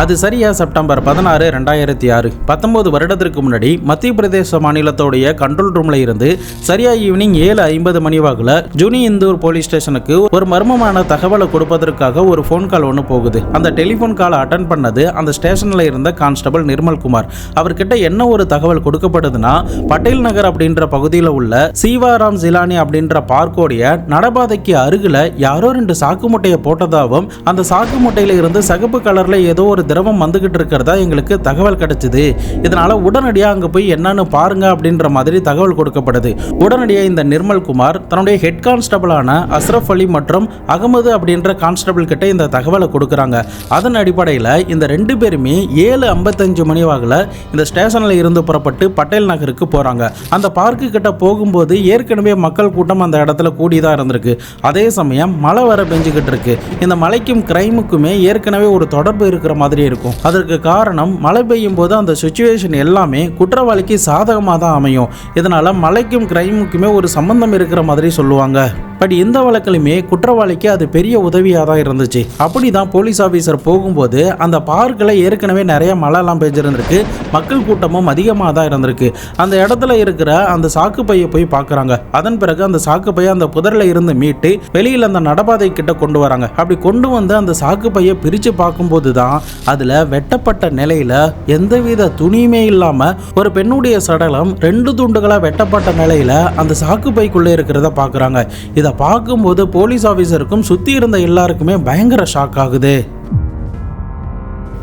அது சரியா செப்டம்பர் 16, 2006 19 வருடத்திற்கு முன்னாடி மத்திய பிரதேச மாநிலத்தோடைய கண்ட்ரோல் ரூம்ல இருந்து சரியா ஈவினிங் 7:50 மணி வாக்குல ஜுனி இந்தூர் போலீஸ் ஸ்டேஷனுக்கு ஒரு மர்மமான தகவலை கொடுப்பதற்காக ஒரு ஃபோன் கால் ஒன்று போகுது. அந்த டெலிஃபோன் காலை அட்டன் பண்ணது அந்த ஸ்டேஷன்ல இருந்த கான்ஸ்டபிள் நிர்மல்குமார். அவர்கிட்ட என்ன ஒரு தகவல் கொடுக்கப்படுதுன்னா, பட்டேல் நகர் அப்படின்ற பகுதியில் உள்ள சீவாராம் ஜிலானி அப்படின்ற பார்க்கோடைய நடபாதைக்கு அருகில யாரோ 2 சாக்கு மூட்டையை போட்டதாகவும், அந்த சாக்கு மூட்டையில இருந்து சகப்பு கலர்ல ஏதோ ஒரு திரவம் வந்துகிட்டு இருக்கிறதா எங்களுக்கு தகவல் கிடைச்சது. இதனால உடனடியா அங்க போய் என்னன்னு பாருங்க அப்படின்ற மாதிரி தகவல் கொடுக்கப்படுது. உடனடியா இந்த நிர்மல்குமார் தன்னுடைய ஹெட் கான்ஸ்டபிளான அஸ்ரப் அலி மற்றும் அகமது அப்படின்ற கான்ஸ்டபிள் கிட்ட இந்த தகவலை கொடுக்கறாங்க. அதன் அடிப்படையில் இந்த 2 பேருமே 7:55 மணி வாக்குல இந்த ஸ்டேஷன்ல இருந்து புறப்பட்டு பட்டேல் நகருக்கு போறாங்க. அந்த பார்க்கு கிட்ட போகும்போது ஏற்கனவே மக்கள் கூட்டம் அந்த இடத்துல கூடிதான் இருந்திருக்கு. அதே சமயம் மழை வர பெஞ்சுக்கிட்டு இருக்கு. இந்த மழைக்கும் கிரைமுக்குமே ஏற்கனவே ஒரு தொடர்பு இருக்கிற மாதிரி இருக்கும். அதற்கு காரணம் மழை பெய்யும் போது அந்த சிச்சுவேஷன் எல்லாமே குற்றவாளிக்கு சாதகமாக தான் அமையும். இதனால மழைக்கும் கிரைமுக்குமே ஒரு சம்பந்தம் இருக்கிற மாதிரி சொல்லுவாங்க. பட் இந்த வழக்கிலுமே குற்றவாளிக்கு அது பெரிய உதவியாக தான் இருந்துச்சு. அப்படிதான் போலீஸ் ஆஃபீஸர் போகும்போது அந்த பார்க்கில் ஏற்கனவே நிறைய மழைலாம் பெஞ்சிருந்திருக்கு. மக்கள் கூட்டமும் அதிகமாக தான் இருந்திருக்கு. அந்த இடத்துல இருக்கிற அந்த சாக்கு பையை போய் பார்க்குறாங்க. அதன் பிறகு அந்த சாக்கு பையை அந்த புதரில் இருந்து மீட்டு வெளியில் அந்த நடபாதை கிட்ட கொண்டு வராங்க. அப்படி கொண்டு வந்து அந்த சாக்கு பையை பிரித்து பார்க்கும்போது தான் அதில் வெட்டப்பட்ட நிலையில் எந்தவித துணியுமே இல்லாமல் ஒரு பெண்ணுடைய சடலம் 2 துண்டுகளாக வெட்டப்பட்ட நிலையில் அந்த சாக்கு பைக்குள்ளே இருக்கிறத பார்க்குறாங்க. இதை பார்க்கும்போது போலீஸ் ஆஃபீஸருக்கும் சுற்றி இருந்த எல்லாருக்குமே பயங்கர ஷாக் ஆகுது.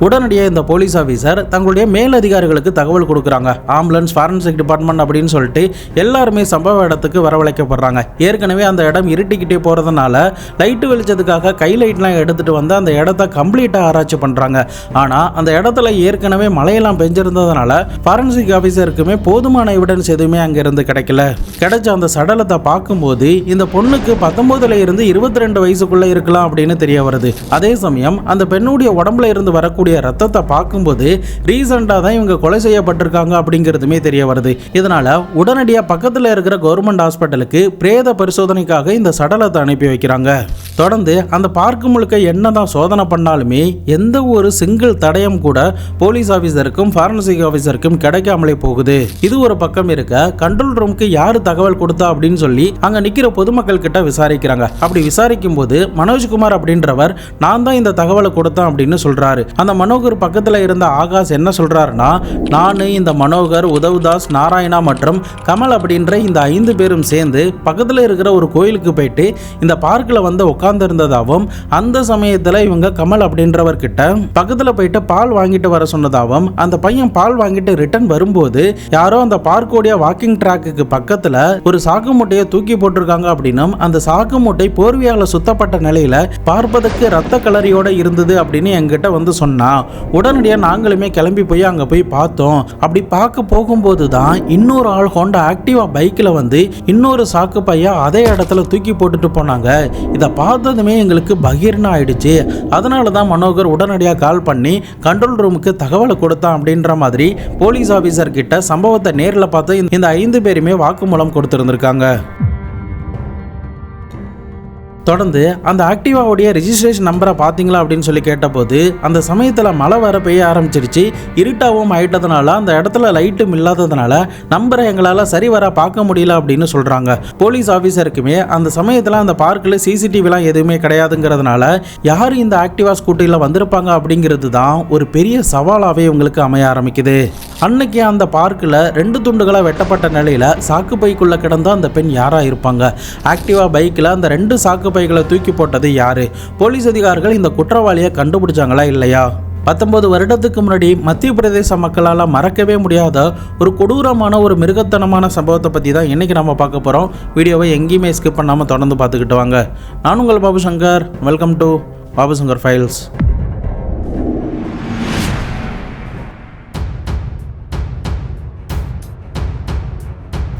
உடனடியாக இந்த போலீஸ் ஆஃபீஸர் தங்களுடைய மேலதிகாரிகளுக்கு தகவல் கொடுக்குறாங்க. ஆம்புலன்ஸ், ஃபாரன்சிக் டிபார்ட்மெண்ட் அப்படின்னு சொல்லிட்டு எல்லாருமே சம்பவ இடத்துக்கு வரவழைக்கப்படுறாங்க. ஏற்கனவே அந்த இடம் இருட்டிக்கிட்டே போகிறதுனால லைட்டு வெளிச்சத்துக்காக கை லைட்லாம் எடுத்துகிட்டு வந்து அந்த இடத்த கம்ப்ளீட்டாக ஆராய்ச்சி பண்ணுறாங்க. ஆனால் அந்த இடத்துல ஏற்கனவே மழையெல்லாம் பெஞ்சிருந்ததுனால ஃபாரன்சிக் ஆஃபீஸருக்குமே போதுமான எவிடன்ஸ் எதுவுமே அங்கேருந்து கிடைக்கல. கிடைச்ச அந்த சடலத்தை பார்க்கும்போது இந்த பொண்ணுக்கு 19 இருந்து 22 வயசுக்குள்ளே இருக்கலாம் அப்படின்னு தெரிய வருது. அதே சமயம் அந்த பெண்ணுடைய உடம்புல இருந்து வரக்கூடிய ரத்தத்தை பார்க்கும்போது ரீசெண்டாக தான் இவங்க கொலை செய்யப்பட்டிருக்காங்க அப்படிங்கிறதுமே தெரிய வருது. இதனால உடனடியாக பக்கத்தில் இருக்கிற கவர்மெண்ட் ஹாஸ்பிட்டலுக்கு பிரேத பரிசோதனைக்காக இந்த சடலத்தை அனுப்பி வைக்கிறாங்க. தொடர்ந்து அந்த பார்க்கு முழுக்க என்னதான் சோதனை பண்ணாலுமே எந்த ஒரு சிங்கிள் தடயம் கூட போலீஸ் ஆஃபீஸருக்கும் ஃபாரன்சிக் ஆஃபீஸருக்கும் கிடைக்காமலே போகுது. இது ஒரு பக்கம் இருக்க, கண்ட்ரோல் ரூமுக்கு யாரு தகவல் கொடுத்தா அப்படின்னு சொல்லி அங்க நிக்கிற பொதுமக்கள் கிட்ட விசாரிக்கிறாங்க. அப்படி விசாரிக்கும் போது மனோஜ்குமார் அப்படின்றவர் நான் தான் இந்த தகவலை கொடுத்தேன் அப்படின்னு சொல்றாரு. அந்த மனோகர் பக்கத்துல இருந்த ஆகாஷ் என்ன சொல்றாருன்னா, நான் இந்த மனோகர், உதவ்தாஸ், நாராயணா மற்றும் கமல் அப்படின்ற இந்த 5 பேரும் சேர்ந்து பக்கத்துல இருக்கிற ஒரு கோயிலுக்கு போயிட்டு இந்த பார்க்கில் வந்து உட்கார்ந்து இருந்ததாகவும், அந்த சமயத்துல இவங்க கமல் அப்படின்றவர் கிட்ட பக்கத்துல போயிட்டு பால் வாங்கிட்டு வர சொன்னதாகவும், அந்த பையன் பால் வாங்கிட்டு ரிட்டர்ன் வரும்போது யாரோ அந்த பார்க்கோடைய வாக்கிங் ட்ராக்குக்கு பக்கத்துல ஒரு சாக்கு மூட்டையை தூக்கி போட்டிருக்காங்க அப்படின்னும், அந்த சாக்கு மூட்டை போர்வையால சுத்தப்பட்ட நிலையில பார்ப்பதற்கு ரத்த கலரியோட இருந்தது அப்படின்னு என்கிட்ட வந்து சொன்னா. உடனடியாக நாங்களுமே கிளம்பி போய் அங்கே போய் பார்த்தோம். அப்படி பார்க்க போகும்போது தான் இன்னொரு ஆள் ஹோண்டா ஆக்டிவா பைக்கில் வந்து இன்னொரு சாக்கு பையா அதே இடத்துல தூக்கி போட்டுட்டு போனாங்க. இதை பார்த்ததுமே எங்களுக்கு பகீர்னு ஆயிடுச்சு. அதனால தான் மனோகர் உடனடியாக கால் பண்ணி கண்ட்ரோல் ரூமுக்கு தகவலை கொடுத்தான் அப்படின்ற மாதிரி போலீஸ் ஆஃபீஸர் கிட்ட சம்பவத்தை நேரில் பார்த்து இந்த 5 பேருமே வாக்குமூலம் கொடுத்துருந்துருக்காங்க. தொடர்ந்து அந்த ஆக்டிவாவுடைய ரெஜிஸ்ட்ரேஷன் நம்பரை பார்த்தீங்களா அப்படின்னு சொல்லி கேட்டபோது அந்த சமயத்தில் மழை வர பெய்ய ஆரம்பிச்சிருச்சு. இருட்டாகவும் ஆயிட்டதுனால அந்த இடத்துல லைட்டும் இல்லாததுனால நம்பரை எங்களால் சரி வர பார்க்க முடியல அப்படின்னு சொல்கிறாங்க. போலீஸ் ஆஃபீஸருக்குமே அந்த சமயத்தில் அந்த பார்க்கில் சிசிடிவிலாம் எதுவுமே கிடையாதுங்கிறதுனால யார் இந்த ஆக்டிவா ஸ்கூட்டியில் வந்திருப்பாங்க அப்படிங்கிறது தான் ஒரு பெரிய சவாலாகவே உங்களுக்கு அமைய ஆரம்பிக்குது. அன்னைக்கு அந்த பார்க்கில் 2 துண்டுகளாக வெட்டப்பட்ட நிலையில் சாக்கு பைக்குள்ளே கிடந்த அந்த பெண் யாராக இருப்பாங்க? ஆக்டிவா பைக்கில் அந்த 2 சாக்கு பைகளை தூக்கி போட்டது யாரு? போலீஸ் அதிகாரிகள் இந்த குற்றவாளியை கண்டுபிடிச்சாங்களா இல்லையா? 19 வருடத்துக்கு முன்னாடி மத்திய பிரதேச மக்களால் மறக்கவே முடியாத ஒரு கொடூரமான ஒரு மிருகத்தனமான சம்பவத்தை பற்றி தான் இன்றைக்கி நம்ம பார்க்க போகிறோம். வீடியோவை எங்கேயுமே ஸ்கிப் பண்ணாமல் தொடர்ந்து பார்த்துக்கிட்டு வாங்க. நான் உங்கள் Babu Shankar. Welcome to Babu Shankar files.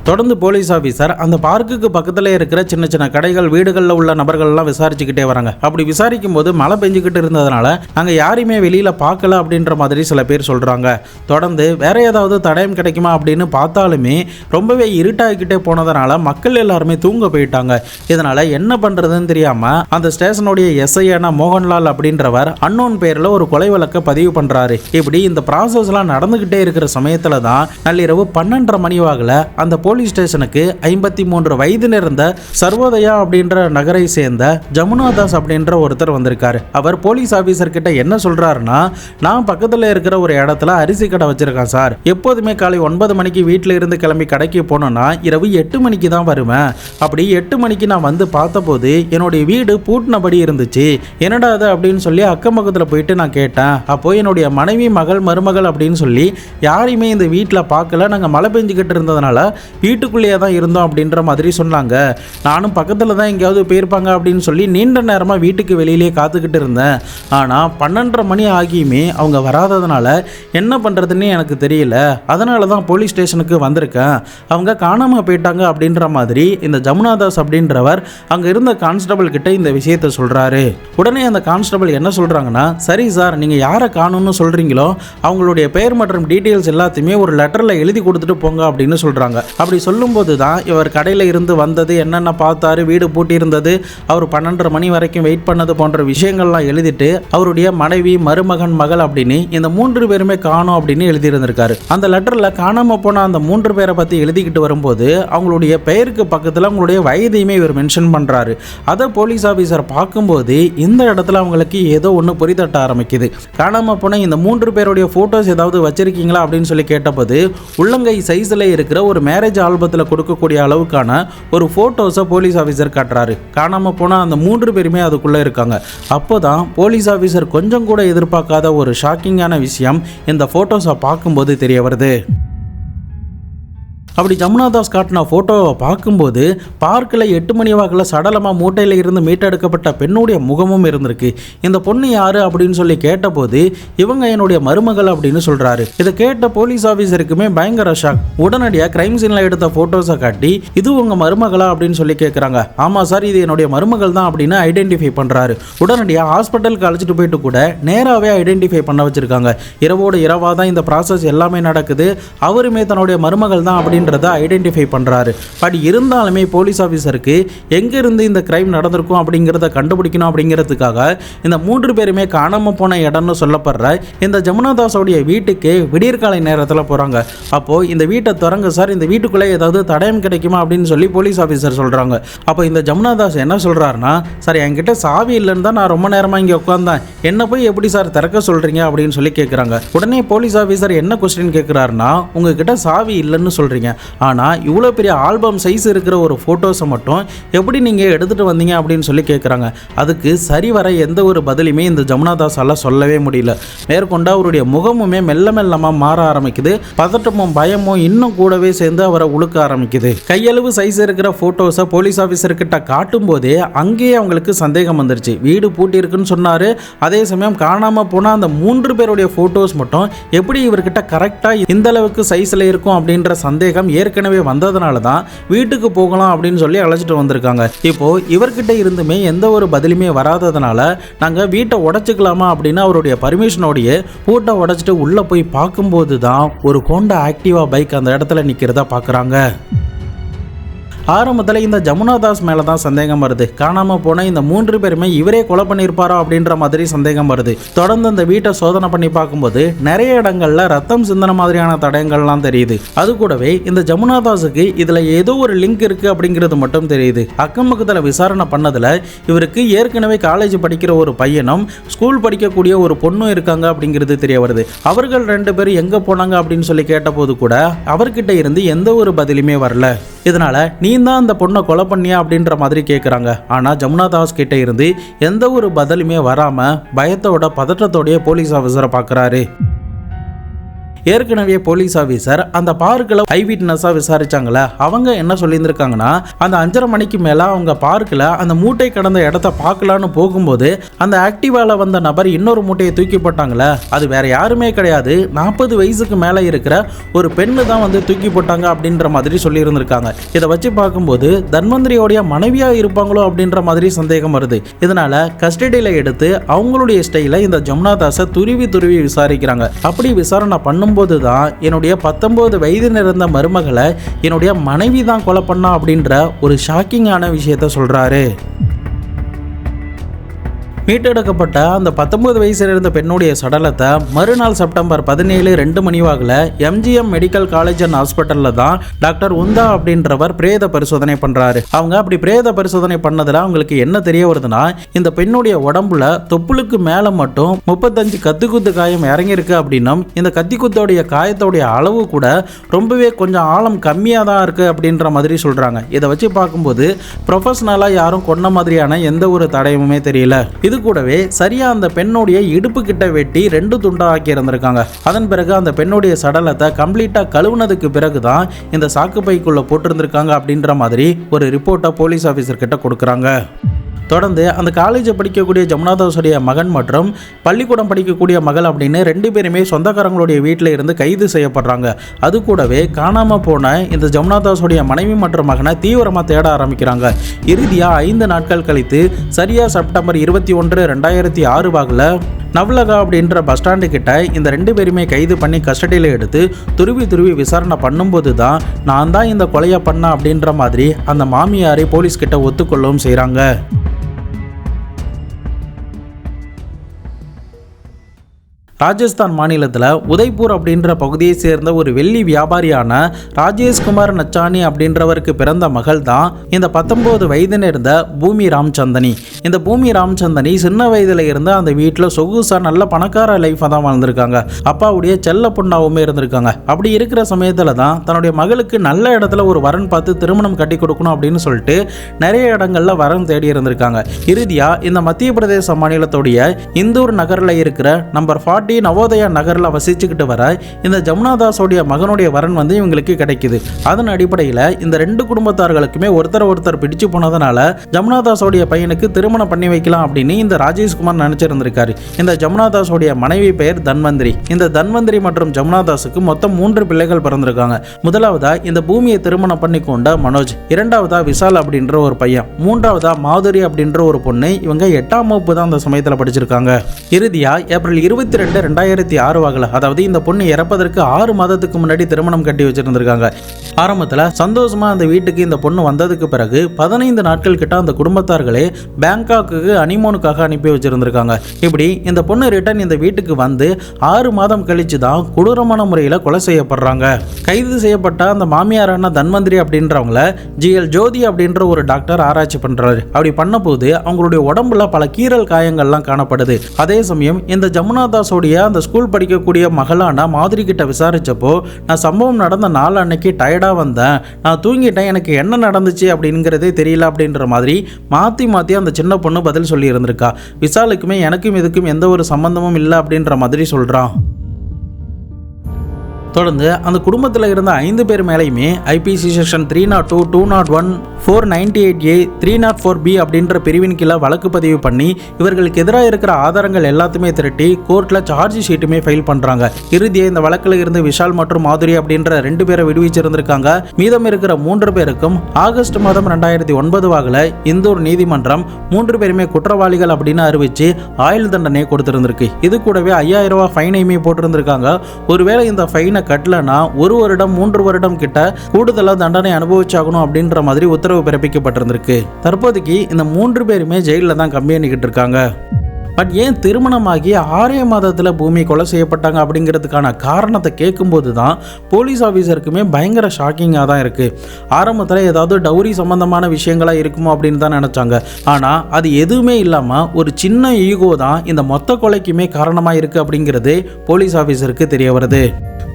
தொடர்ந்து போலீஸ் ஆபீசர் அந்த பார்க்குக்கு பக்கத்துல இருக்கிற சின்ன சின்ன கடைகள் வீடுகளில் உள்ள நபர்கள் எல்லாம் விசாரிச்சுக்கிட்டே வராங்க. அப்படி விசாரிக்கும் போது மழை பெஞ்சுக்கிட்டு இருந்ததுனால நாங்க யாரையுமே வெளியில பார்க்கல அப்படின்ற மாதிரி சில பேர் சொல்றாங்க. தொடர்ந்து வேற ஏதாவது தடயம் கிடைக்குமா அப்படின்னு பார்த்தாலுமே ரொம்பவே இருட்டாகிக்கிட்டே போனதுனால மக்கள் எல்லாருமே தூங்க போயிட்டாங்க. இதனால என்ன பண்றதுன்னு தெரியாம அந்த ஸ்டேஷனுடைய எஸ்ஐயான மோகன்லால் அப்படின்றவர் அன்னோன் பேர்ல ஒரு கொலை வழக்க பதிவு பண்றாரு. இப்படி இந்த ப்ராசஸ் எல்லாம் நடந்துகிட்டே இருக்கிற சமயத்துல தான் நள்ளிரவு 12:30 மணி வாக்குல அந்த போலீஸ் ஸ்டேஷனுக்கு 53 வயது நிறைந்த சர்வோதயா அப்படின்ற நகரை சேர்ந்த ஜமுனாதாஸ் அப்படின்ற ஒருத்தர் வந்திருக்காரு. அவர் போலீஸ் ஆபீசர் கிட்ட என்ன சொல்றாருன்னா, நான் பக்கத்துல இருக்கிற ஒரு இடத்துல அரிசி கடை வச்சிருக்கேன் சார். எப்போதுமே காலை 9 மணிக்கு வீட்டில இருந்து கிளம்பி கடைக்கு போனோம்னா இரவு 8 மணிக்கு தான் வருவேன். அப்படி 8 மணிக்கு நான் வந்து பார்த்தபோது என்னுடைய வீடு பூட்டினபடி இருந்துச்சு. என்னடா அது அப்படின்னு சொல்லி அக்கம் பக்கத்தில் போயிட்டு நான் கேட்டேன். அப்போ என்னுடைய மனைவி மகள் மருமகள் அப்படின்னு சொல்லி யாரையுமே இந்த வீட்டில் பார்க்கல. நாங்கள் மழை பெஞ்சுக்கிட்டு இருந்ததுனால வீட்டுக்குள்ளேயே தான் இருந்தோம் அப்படின்ற மாதிரி சொன்னாங்க. நானும் பக்கத்தில் தான் எங்கேயாவது போயிருப்பாங்க அப்படின்னு சொல்லி நீண்ட நேரமாக வீட்டுக்கு வெளியிலேயே காத்துக்கிட்டு இருந்தேன். ஆனால் 12:30 மணி ஆகியுமே அவங்க வராததுனால என்ன பண்ணுறதுன்னு எனக்கு தெரியல. அதனால தான் போலீஸ் ஸ்டேஷனுக்கு வந்திருக்கேன். அவங்க காணாமல் போயிட்டாங்க அப்படின்ற மாதிரி இந்த ஜமுனாதாஸ் அப்படின்றவர் அங்கே இருந்த கான்ஸ்டபிள் கிட்ட இந்த விஷயத்தை சொல்கிறாரு. உடனே அந்த கான்ஸ்டபிள் என்ன சொல்கிறாங்கன்னா, சரி சார், நீங்கள் யாரை காணும்னு சொல்கிறீங்களோ அவங்களுடைய பெயர் மற்றும் டீட்டெயில்ஸ் எல்லாத்தையுமே ஒரு லெட்டரில் எழுதி கொடுத்துட்டு போங்க அப்படின்னு சொல்கிறாங்க. அப்படி சொல்லும்போது தான் இவர் கடையில் இருந்து வந்தது, என்னென்ன பார்த்தாரு, வீடு பூட்டி இருந்தது, அவர் 12:30 மணி வரைக்கும் வெயிட் பண்ணது போன்ற விஷயங்கள்லாம் எழுதிட்டு அவருடைய மனைவி மருமகன் மகள் அப்படின்னு இந்த 3 பேருமே காணோம் அப்படின்னு எழுதியிருந்திருக்காரு. அந்த லெட்டரில் காணாமல் போன அந்த 3 பேரை பற்றி எழுதிக்கிட்டு வரும்போது அவங்களுடைய பெயருக்கு பக்கத்தில் அவங்களுடைய வயதையுமே இவர் மென்ஷன் பண்ணுறாரு. அதை போலீஸ் ஆஃபீஸர் பார்க்கும்போது இந்த இடத்துல அவங்களுக்கு ஏதோ ஒன்று பொறித்தட்ட ஆரம்பிக்குது. காணாமல் போன இந்த 3 பேருடைய ஃபோட்டோஸ் ஏதாவது வச்சிருக்கீங்களா அப்படின்னு சொல்லி கேட்டபோது உள்ளங்கை சைஸில் இருக்கிற ஒரு மேரேஜ் ஆல்பத்தில் கொடுக்கக்கூடிய அளவுக்கான ஒரு ஃபோட்டோஸை போலீஸ் ஆஃபீஸர் காட்டுறாரு. காணாமல் போனால் அந்த 3 பேருமே அதுக்குள்ளே இருக்காங்க. அப்போ தான் போலீஸ் ஆஃபீஸர் கொஞ்சம் கூட எதிர்பார்க்காத ஒரு ஷாக்கிங்கான விஷயம் இந்த ஃபோட்டோஸை பார்க்கும்போது தெரிய வருது. அப்படி ஜமுனாதாஸ் காட்டின ஃபோட்டோவை பார்க்கும்போது பார்க்கில் 8 மணி வாக்கில் சடலமாக மூட்டையில் இருந்து மீட்டெடுக்கப்பட்ட பெண்ணுடைய முகமும் இருந்திருக்கு. இந்த பொண்ணு யாரு அப்படின்னு சொல்லி கேட்டபோது இவங்க என்னுடைய மருமகள் அப்படின்னு சொல்றாரு. இதை கேட்ட போலீஸ் ஆஃபீஸருக்குமே பயங்கர ஷாக். உடனடியாக கிரைம் சீனில் எடுத்த ஃபோட்டோஸை காட்டி இது உங்க மருமகளா அப்படின்னு சொல்லி கேட்குறாங்க. ஆமாம் சார், இது என்னுடைய மருமகள் தான் அப்படின்னு ஐடென்டிஃபை பண்ணுறாரு. உடனடியாக ஹாஸ்பிட்டலுக்கு அழைச்சிட்டு போயிட்டு கூட நேராகவே ஐடென்டிஃபை பண்ண வச்சிருக்காங்க. இரவோடு இரவாக தான் இந்த ப்ராசஸ் எல்லாமே நடக்குது. அவருமே தன்னுடைய மருமகள் தான் அப்படின்னு ஐடென்டிஃபை பண்றாரு. பட் இருந்தாலுமே போலீஸ் ஆபீசருக்கு எங்க இருந்து இந்த கிரைம் நடந்திருக்கும் அப்படிங்கறத கண்டுபிடிக்கணும் அப்படிங்கிறதுக்காக இந்த 3 பேருமே காணாம போன இடம்னு சொல்லப்படுற இந்த ஜமுனாதாஸோடைய வீட்டுக்கு விடியற்காலை நேரத்தில் போறாங்க. அப்போ இந்த வீட்டை திறங்க சார், இந்த வீட்டுக்குள்ளே ஏதாவது தடயம் கிடைக்குமா அப்படின்னு சொல்லி போலீஸ் ஆபீசர் சொல்றாங்க. அப்போ இந்த ஜமுனாதாஸ் என்ன சொல்றாருன்னா, சார் என்கிட்ட சாவி இல்லைன்னு தான் நான் ரொம்ப நேரமா இங்கே உட்கார்ந்தேன், என்ன போய் எப்படி சார் திறக்க சொல்றீங்க அப்படின்னு சொல்லி கேட்குறாங்க. உடனே போலீஸ் ஆபீசர் என்ன கொஸ்டின் கேட்குறாருன்னா, உங்ககிட்ட சாவி இல்லைன்னு சொல்றீங்க, ஆனால் இவ்வளோ பெரிய ஆல்பம் சைஸ் இருக்கிற ஒரு ஃபோட்டோஸை மட்டும் எப்படி நீங்கள் எடுத்துகிட்டு வந்தீங்க அப்படின்னு சொல்லி கேட்குறாங்க. அதுக்கு சரிவர எந்த ஒரு பதிலுமே இந்த ஜமுனாதாஸால் சொல்லவே முடியல. மேற்கொண்டு அவருடைய முகமுமே மெல்ல மெல்லமாக மாற ஆரம்பிக்குது. பதட்டமும் பயமும் இன்னும் கூடவே சேர்ந்து அவரை உழுக்க ஆரம்பிக்குது. கையளவு சைஸ் இருக்கிற ஃபோட்டோஸை போலீஸ் ஆஃபீஸர்கிட்ட காட்டும் போதே அங்கேயே அவங்களுக்கு சந்தேகம் வந்துருச்சு. வீடு பூட்டி இருக்குன்னு சொன்னார். அதே சமயம் காணாமல் போனால் அந்த 3 பேருடைய ஃபோட்டோஸ் மட்டும் எப்படி இவர்கிட்ட கரெக்டாக இந்த அளவுக்கு சைஸில் இருக்கும் அப்படின்ற சந்தேகம் ஏற்கனவே வந்ததுனால தான் வீட்டுக்கு போகலாம் அப்படின்னு சொல்லி அழைச்சிட்டு வந்திருக்காங்க. இப்போ இவர்கிட்ட இருந்துமே எந்த ஒரு பதிலுமே வராததுனால நாங்கள் வீட்டை உடைச்சிக்கலாமா அப்படின்னு அவருடைய பர்மிஷனோடைய பூட்டை உடைச்சிட்டு உள்ள போய் பார்க்கும்போது தான் ஒரு ஹோண்டா ஆக்டிவா பைக் அந்த இடத்துல நிற்கிறதா பார்க்குறாங்க. ஆரம்பத்தில் இந்த ஜமுனாதாஸ் மேலே தான் சந்தேகம் வருது. காணாமல் போன இந்த 3 பேருமே இவரே கொலை பண்ணியிருப்பாரோ அப்படின்ற மாதிரி சந்தேகம் வருது. தொடர்ந்து அந்த வீட்டை சோதனை பண்ணி பார்க்கும்போது நிறைய இடங்கள்ல ரத்தம் சிந்தன மாதிரியான தடயங்கள்லாம் தெரியுது. அது கூடவே இந்த ஜமுனாதாஸுக்கு இதில் ஏதோ ஒரு லிங்க் இருக்குது அப்படிங்கிறது மட்டும் தெரியுது. அக்கம் பக்கத்தில் விசாரணை பண்ணதில் இவருக்கு ஏற்கனவே காலேஜ் படிக்கிற ஒரு பையனும் ஸ்கூல் படிக்கக்கூடிய ஒரு பொண்ணும் இருக்காங்க அப்படிங்கிறது தெரிய வருது. அவர்கள் 2 பேரும் எங்கே போனாங்க அப்படின்னு சொல்லி கேட்டபோது கூட அவர்கிட்ட இருந்து எந்த ஒரு பதிலுமே வரல. இதனால நீ தான் அந்த பொண்ணை கொலை பண்ணியா அப்படின்ற மாதிரி கேட்குறாங்க. ஆனால் ஜமுனாதாஸ் கிட்ட இருந்து எந்த ஒரு பதிலுமே வராமல் பயத்தோட பதற்றத்தோடைய போலீஸ் ஆஃபீஸரை பார்க்குறாரு. ஏற்கனவே போலீஸ் ஆபீசர் அந்த பார்க்கில் ஐ விட்னஸா விசாரிச்சாங்களே, அவங்க என்ன சொல்லியிருந்திருக்காங்கன்னா, அந்த 5:30 மணிக்கு மேல அவங்க பார்க்கில் அந்த மூட்டை கடந்த இடத்த பார்க்கலான்னு போகும்போது அந்த ஆக்டிவால வந்த நபர் இன்னொரு மூட்டையை தூக்கி போட்டாங்களே, அது வேற யாருமே கிடையாது, 40 வயசுக்கு மேல இருக்கிற ஒரு பெண்ணு தான் வந்து தூக்கி போட்டாங்க அப்படின்ற மாதிரி சொல்லி இருந்திருக்காங்க. இதை வச்சு பார்க்கும்போது தன்வந்திரியோடைய மனைவியா இருப்பாங்களோ அப்படின்ற மாதிரி சந்தேகம் வருது. இதனால கஸ்டடியில எடுத்து அவங்களுடைய ஸ்டைல இந்த ஜமுனா தாஸை துருவி விசாரிக்கிறாங்க. அப்படி விசாரணை பண்ணும்போது தான் என்னுடைய 19 வயது நிறந்த மருமகளை என்னுடைய மனைவி தான் கொலை பண்ணா அப்படின்ற ஒரு ஷாக்கிங்கான விஷயத்த சொல்றாரு. மீட்டெடுக்கப்பட்ட அந்த 19 வயசில் இருந்த பெண்ணுடைய சடலத்தை மறுநாள் செப்டம்பர் 17 2 மணி வாக்கில் எம்ஜிஎம் மெடிக்கல் காலேஜ் அண்ட் ஹாஸ்பிட்டலில் தான் டாக்டர் உந்தா அப்படின்றவர் பிரேத பரிசோதனை பண்ணுறாரு. அவங்க அப்படி பிரேத பரிசோதனை பண்ணதில் அவங்களுக்கு என்ன தெரிய வருதுன்னா, இந்த பெண்ணுடைய உடம்புல தொப்புளுக்கு மேலே மட்டும் 35 கத்திக்குத்து காயம் இறங்கியிருக்கு அப்படின்னும், இந்த கத்திக்குத்தோடைய காயத்தோடைய அளவு கூட ரொம்பவே கொஞ்சம் ஆழம் கம்மியாக தான் இருக்குது அப்படின்ற மாதிரி சொல்கிறாங்க. இதை வச்சு பார்க்கும்போது ப்ரொஃபஷனலாக யாரும் கொன்ன மாதிரியான எந்த ஒரு தடயமுமே தெரியல. இது கூடவே சரியா அந்த பெண்ணுடைய இடுப்பு கிட்ட வெட்டி 2 துண்டா ஆக்கி இருந்திருக்காங்க. அதன் பிறகு அந்த பெண்ணுடைய சடலத்தை கம்ப்ளீட்டா கழுவுனதுக்கு பிறகுதான் இந்த சாக்கு பைக்குள்ள போட்டிருந்திருக்காங்க அப்படின்ற மாதிரி ஒரு ரிப்போர்ட்டை போலீஸ் ஆஃபீஸர் கிட்ட கொடுக்குறாங்க. தொடர்ந்து அந்த காலேஜை படிக்கக்கூடிய ஜமுனா தாஸுடைய மகன் மற்றும் பள்ளிக்கூடம் படிக்கக்கூடிய மகள் அப்படின்னு 2 பேருமே சொந்தக்காரங்களுடைய வீட்டில் இருந்து கைது செய்யப்படுறாங்க. அது கூடவே காணாமல் போன இந்த ஜமுனா தாஸுடைய மனைவி மற்றும் மகனை தீவிரமாக தேட ஆரம்பிக்கிறாங்க. இறுதியாக 5 நாட்கள் கழித்து சரியா செப்டம்பர் 21, 2006 வாக்கில் நவ்லகா அப்படின்ற பஸ் ஸ்டாண்டு கிட்ட இந்த 2 பேருமே கைது பண்ணி கஸ்டடியில் எடுத்து துருவி விசாரணை பண்ணும்போது தான் நான் தான் இந்த கொலையை பண்ண அப்படின்ற மாதிரி அந்த மாமியாரை போலீஸ் கிட்ட ஒத்துக்கொள்ளவும் செய்கிறாங்க. ராஜஸ்தான் மாநிலத்தில் உதய்பூர் அப்படின்ற பகுதியை சேர்ந்த ஒரு வெள்ளி வியாபாரியான ராஜேஷ்குமார் நச்சானி அப்படின்றவருக்கு பிறந்த மகள் தான் இந்த 19 வயது நேர்ந்த பூமி ராம்சந்தனி. இந்த பூமி ராம்சந்தனி சின்ன வயதில் இருந்து அந்த வீட்டில் சொகுசா நல்ல பணக்கார லைஃபாக தான் வாழ்ந்திருக்காங்க. அப்பாவுடைய செல்ல பொண்ணாவுமே இருந்திருக்காங்க. அப்படி இருக்கிற சமயத்தில் தான் தன்னுடைய மகளுக்கு நல்ல இடத்துல ஒரு வரன் பார்த்து திருமணம் கட்டி கொடுக்கணும் அப்படின்னு சொல்லிட்டு நிறைய இடங்கள்ல வரன் தேடி இருந்திருக்காங்க. இறுதியாக இந்த மத்திய பிரதேச மாநிலத்துடைய இந்தூர் நகரில் இருக்கிற நம்பர் 40 நவோதயா நகரில் வசிச்சுக்கிட்டு வர இந்த ஜமுனா தாஸோடைய மகனுடைய வரன் வந்து இவங்களுக்கு கிடைக்குது. அதன் அடிப்படையில் இந்த 2 குடும்பத்தார்களுக்குமே ஒருத்தர் பிடிச்சு போனதுனால ஜமுனா தாஸோடைய பையனுக்கு திருமணம் பண்ணி வைக்கலாம் அப்படின்னு இந்த ராஜேஷ்குமார் நினைச்சிருந்திருக்காரு. இந்த ஜமுனா தாஸோடைய மனைவி பெயர் தன்வந்திரி. இந்த தன்வந்திரி மற்றும் ஜமுனா தாஸுக்கு மொத்தம் 3 பிள்ளைகள் பிறந்திருக்காங்க. முதலாவதா இந்த பூமியை திருமணம் பண்ணி கொண்ட மனோஜ், இரண்டாவதா விஷால் அப்படின்ற ஒரு பையன், மூன்றாவதா மாதுரி அப்படின்ற ஒரு பொண்ணு. இவங்க 8ஆம் வகுப்பு தான் அந்த சமயத்தில் படிச்சிருக்காங்க. இறுதியா ஏப்ரல் 22, 2006 வாக்கில், அதாவது இந்த பொண்ணு இறப்பதற்கு 6 மாதத்துக்கு முன்னாடி திருமணம் கட்டி வச்சிருந்திருக்காங்க. ஆரம்பத்தில் சந்தோஷமா அந்த வீட்டுக்கு இந்த பொண்ணு வந்ததுக்கு பிறகு 15 நாட்கள் கிட்ட அந்த குடும்பத்தார்களே பேங்காக்கு ஹனிமூனுக்காக அனுப்பி வச்சிருந்திருக்காங்க. இப்படி இந்த பொண்ணு ரிட்டர்ன் இந்த வீட்டுக்கு வந்து 6 மாதம் கழிச்சு தான் கொடூரமான முறையில் கொலை செய்யப்படுறாங்க. கைது செய்யப்பட்ட அந்த மாமியாரான தன்வந்திரி அப்படின்றவங்கள ஜிஎல் ஜோதி அப்படின்ற ஒரு டாக்டர் ஆராய்ச்சி பண்றாரு. அப்படி பண்ண போது அவங்களுடைய உடம்புல பல கீறல் காயங்கள்லாம் காணப்படுது. அதே சமயம் இந்த ஜமுனா தாஸோடைய அந்த ஸ்கூல் படிக்கக்கூடிய மகளான மாதிரி கிட்ட விசாரிச்சப்போ, நான் சம்பவம் நடந்த நாள் அன்னைக்கு டயர்டா வந்தேன், நான் தூங்கிட்டேன், எனக்கு என்ன நடந்துச்சு அப்படிங்கிறதே தெரியல அப்படின்ற மாதிரி மாத்தி அந்த சின்ன பொண்ணு பதில் சொல்லி இருந்திருக்கா. விஷாலுக்குமே எனக்கும் இதுக்கும் எந்த ஒரு சம்பந்தமும் இல்லை அப்படின்ற மாதிரி சொல்றான். தொடர்ந்து அந்த குடும்பத்தில் இருந்த 5 பேர் மேலேயுமே ஐபிசி செக்ஷன் 302, 201, 498A, 304B அப்படின்ற பிரிவின் கீழே வழக்கு பதிவு பண்ணி இவர்களுக்கு எதிராக இருக்கிற ஆதாரங்கள் எல்லாத்தையுமே திரட்டி கோர்ட்டில் சார்ஜ் ஷீட்டுமே ஃபைல் பண்ணுறாங்க. இறுதியாக இந்த வழக்கில் இருந்து விஷால் மற்றும் மாதுரி அப்படின்ற 2 பேரை விடுவிச்சிருந்திருக்காங்க. மீதம் இருக்கிற 3 பேருக்கும் ஆகஸ்ட் மாதம் 2009 வாக்கில் இந்தூர் நீதிமன்றம் 3 பேருமே குற்றவாளிகள் அப்படின்னு அறிவிச்சு ஆயுள் தண்டனை கொடுத்திருந்திருக்கு. இது கூடவே 5000 ரூபாய் ஃபைனையுமே போட்டிருந்திருக்காங்க. ஒருவேளை இந்த ஃபைனை கட்டலனா 1 வருடம் 3 வருடம் கிட்ட கூடுதலா தண்டனை அனுபவிச்சாகணும் அப்படின்ற மாதிரி உத்தரவு பிறப்பிக்கப்பட்டிருந்திருக்கு. தற்போதைக்கு இந்த 3 பேருமே ஜெயில தான் கம்பி பண்ணிக்கிட்டு இருக்காங்க. பட் ஏன் திருமணமாகி 6 மாதத்தில் பூமி கொலை செய்யப்பட்டாங்க அப்படிங்கிறதுக்கான காரணத்தை கேட்கும்போது தான் போலீஸ் ஆஃபீஸருக்குமே பயங்கர ஷாக்கிங்காக தான் இருக்குது. ஆரம்பத்தில் ஏதாவது டவுரி சம்பந்தமான விஷயங்களாக இருக்குமோ அப்படின்னு தான் நினச்சாங்க. ஆனால் அது எதுவுமே இல்லாமல் ஒரு சின்ன ஈகோ தான் இந்த மொத்த கொலைக்குமே காரணமாக இருக்குது அப்படிங்கிறது போலீஸ் ஆஃபீஸருக்கு தெரிய வருது.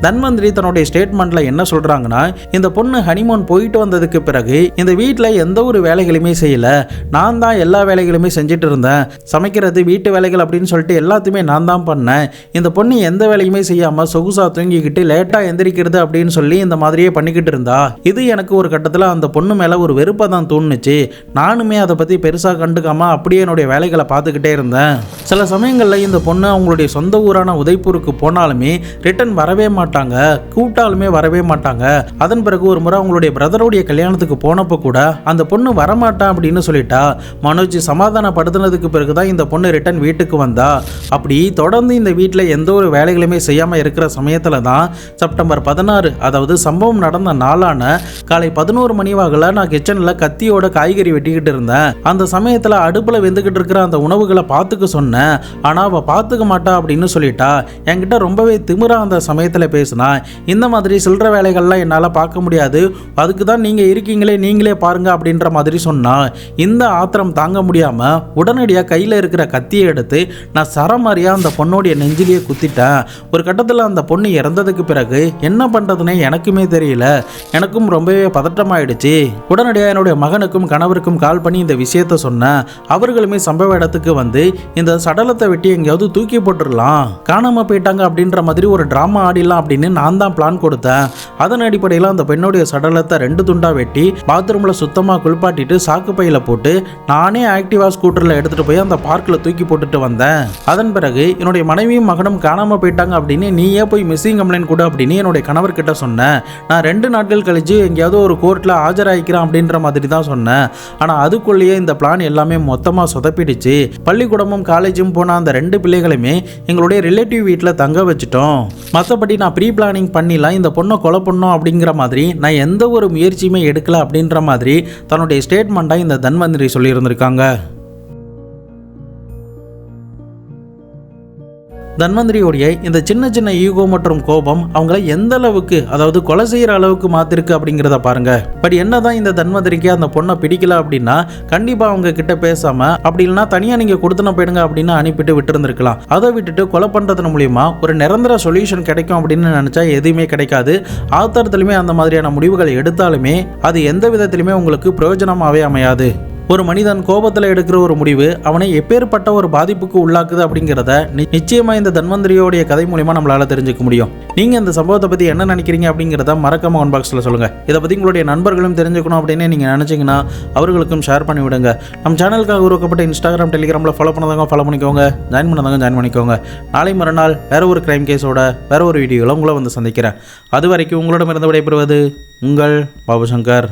தன்வந்திரி தன்னுடைய ஸ்டேட்மெண்ட்ல என்ன சொல்றாங்கன்னா, இந்த பொண்ணு ஹனிமூன் போயிட்டு வந்ததுக்கு பிறகு இந்த வீட்டில் எந்த ஒரு வேலைகளுமே செய்யல, நான் தான் எல்லா வேலைகளுமே செஞ்சுட்டு இருந்தேன், சமைக்கிறது வீட்டு வேலைகள் அப்படின்னு சொல்லிட்டு எல்லாத்தையுமே நான் தான் பண்ணேன். இந்த பொண்ணு எந்த வேலையுமே செய்யாமல் சொகுசா தூங்கிக்கிட்டு லேட்டாக எந்திரிக்கிறது அப்படின்னு சொல்லி இந்த மாதிரியே பண்ணிக்கிட்டு இருந்தா. இது எனக்கு ஒரு கட்டத்தில் அந்த பொண்ணு மேலே ஒரு வெறுப்பை தான் தோணுச்சு. நானுமே அதை பற்றி பெருசாக கண்டுக்காமல் அப்படியே என்னுடைய வேலைகளை பார்த்துக்கிட்டே இருந்தேன். சில சமயங்களில் இந்த பொண்ணு அவங்களுடைய சொந்த ஊரான உதய்பூருக்கு போனாலுமே ரிட்டர்ன் வரவே மாட்டாங்க, கூப்பிட்டாலுமே வரவே மாட்டாங்க. அதன் பிறகு ஒரு முறை அவங்களுடைய பிரதருடைய கல்யாணத்துக்கு போனப்போ கூட அந்த பொண்ணு வரமாட்டான் அப்படின்னு சொல்லிட்டா. மனோஜ் சமாதானப்படுத்தினதுக்கு பிறகுதான் இந்த பொண்ணு ரிட்டர்ன் வீட்டுக்கு வந்தா. அப்படி தொடர்ந்து இந்த வீட்டில் எந்த ஒரு வேலைகளுமே செய்யாமல் இருக்கிற சமயத்தில் தான் செப்டம்பர் 16, அதாவது சம்பவம் நடந்த நாளான காலை 11 மணி வாக்கில் நான் கிச்சனில் கத்தியோட காய்கறி வெட்டிக்கிட்டு இருந்தேன். அந்த சமயத்தில் அடுப்பில் வெந்துக்கிட்டு இருக்கிற அந்த உணவுகளை பார்த்துக்க சொன்னேன். ஆனால் அவள் பார்த்துக்க மாட்டா அப்படின்னு சொல்லிட்டா. என்கிட்ட ரொம்பவே திமிரா அந்த சமயத்தில் பேசினா. இந்த மாதிரி சில்லற வேலைகள்லாம் என்னால் பார்க்க முடியாது, அதுக்கு தான் நீங்கள் இருக்கீங்களே, நீங்களே பாருங்க அப்படின்ற மாதிரி சொன்னா. இந்த ஆத்திரம் தாங்க முடியாமல் உடனடியாக கையில் இருக்கிற கத்தியை எடுத்து நான் சரமாரியாக அந்த பொண்ணுடைய நெஞ்சிலேயே குத்திட்டேன். ஒரு கட்டத்தில் அந்த பொண்ணு இறந்ததுக்கு பிறகு என்ன பண்ணுறதுனே எனக்குமே தெரியல. எனக்கும் ரொம்பவே பதட்டமாயிடுச்சு. உடனடியாக என்னுடைய மகனுக்கும் கணவருக்கும் கால் பண்ணி இந்த விஷயத்த சொன்னேன். அவர்களுமே சம்பவ இடத்துக்கு வந்து இந்த சடலத்தை வெட்டி எங்கேயாவது தூக்கி போட்டுடலாம், காணாமல் போயிட்டாங்க அப்படின்ற மாதிரி ஒரு ட்ராமா ஆடிடலாம் அப்படின்னு நான் தான் பிளான் கொடுத்தேன். அதன் அடிப்படையில் அந்த பெண்ணுடைய சடலத்தை 2 துண்டா வெட்டி பாத்ரூமில் சுத்தமாக குளிப்பாட்டிட்டு சாக்கு பையில போட்டு நானே ஆக்டிவா ஸ்கூட்டரில் எடுத்துகிட்டு போய் அந்த பார்க்கில் தூக்கி போட்டுட்டு வந்தேன். அதன் பிறகு என்னுடைய மனைவியும் மகனும் காணாமல் போயிட்டாங்க அப்படின்னு நீயே போய் மிஸ்ஸிங் கம்ப்ளைண்ட் கொடு அப்படின்னு என்னுடைய கணவர்கிட்ட சொன்னேன். நான் 2 நாட்கள் கழிச்சு எங்கேயாவது ஒரு கோர்ட்டில் ஆஜராகிக்கிறேன் அப்படின்ற மாதிரி தான் சொன்னேன். ஆனால் அதுக்குள்ளேயே இந்த பிளான் எல்லாமே மொத்தமாக சொதப்பிடுச்சு. பள்ளிக்கூடமும் காலேஜும் போன அந்த 2 பிள்ளைகளுமே எங்களுடைய ரிலேட்டிவ் வீட்டில் தங்க வச்சுட்டோம். மற்றபடி நான் ப்ரீ பிளானிங் பண்ணிலாம் இந்த பொண்ணை கொலை பண்ணோம் அப்படிங்கிற மாதிரி நான் எந்த ஒரு முயற்சியுமே எடுக்கல அப்படின்ற மாதிரி தன்னுடைய ஸ்டேட்மெண்ட்டாக இந்த தன்வந்திரி சொல்லியிருந்திருக்காங்க. தன்வந்திரியோடைய இந்த சின்ன சின்ன ஈகோ மற்றும் கோபம் அவங்கள எந்த அளவுக்கு, அதாவது கொலை செய்கிற அளவுக்கு மாற்றிருக்கு அப்படிங்கிறத பாருங்க. பட் என்னதான் இந்த தன்வந்திரிக்கு அந்த பொண்ணை பிடிக்கல அப்படின்னா கண்டிப்பாக அவங்க கிட்ட பேசாமல் அப்படி இல்லைனா தனியாக நீங்கள் கொடுத்துன போயிடுங்க அப்படின்னு அனுப்பிட்டு விட்டுருந்துருக்கலாம். அதை விட்டுட்டு கொலை பண்ணுறது மூலியமா ஒரு நிரந்தர சொல்யூஷன் கிடைக்கும் அப்படின்னு நினச்சா எதுவுமே கிடைக்காது. ஆத்திரத்துலையுமே அந்த மாதிரியான முடிவுகள் எடுத்தாலுமே அது எந்த விதத்திலுமே உங்களுக்கு பிரயோஜனமாகவே அமையாது. ஒரு மனிதன் கோபத்தில் எடுக்கிற ஒரு முடிவு அவனை எப்பேற்பட்ட ஒரு பாதிப்புக்கு உள்ளாக்குது அப்படிங்கிறத நிச்சயமாக இந்த தன்வந்திரியோடைய கதை மூலிமா நம்மளால் தெரிஞ்சுக்க முடியும். நீங்கள் இந்த சம்பவத்தை பற்றி என்ன நினைக்கிறீங்க அப்படிங்கிறத மறக்காம கமெண்ட் பாக்ஸில் சொல்லுங்கள். இதை பற்றி உங்களுடைய நண்பர்களும் தெரிஞ்சுக்கணும் அப்படின்னு நீங்கள் நினச்சிங்கன்னா அவர்களுக்கும் ஷேர் பண்ணி விடுங்க. நம்ம சேனலுக்காக உருவாக்கப்பட்ட இன்ஸ்டாகிராம், டெலிகிராமில் ஃபாலோ பண்ணதாங்க ஃபாலோ பண்ணிக்கோங்க, ஜாயின் பண்ணதாங்க ஜாயின் பண்ணிக்கோங்க. நாளை மறுநாள் வேறு ஒரு கிரைம் கேஸோட வேறு ஒரு வீடியோவில் உங்களை வந்து சந்திக்கிறேன். அது வரைக்கும் உங்களிடமிருந்து விடைபெறுவது உங்கள் பாபு சங்கர்.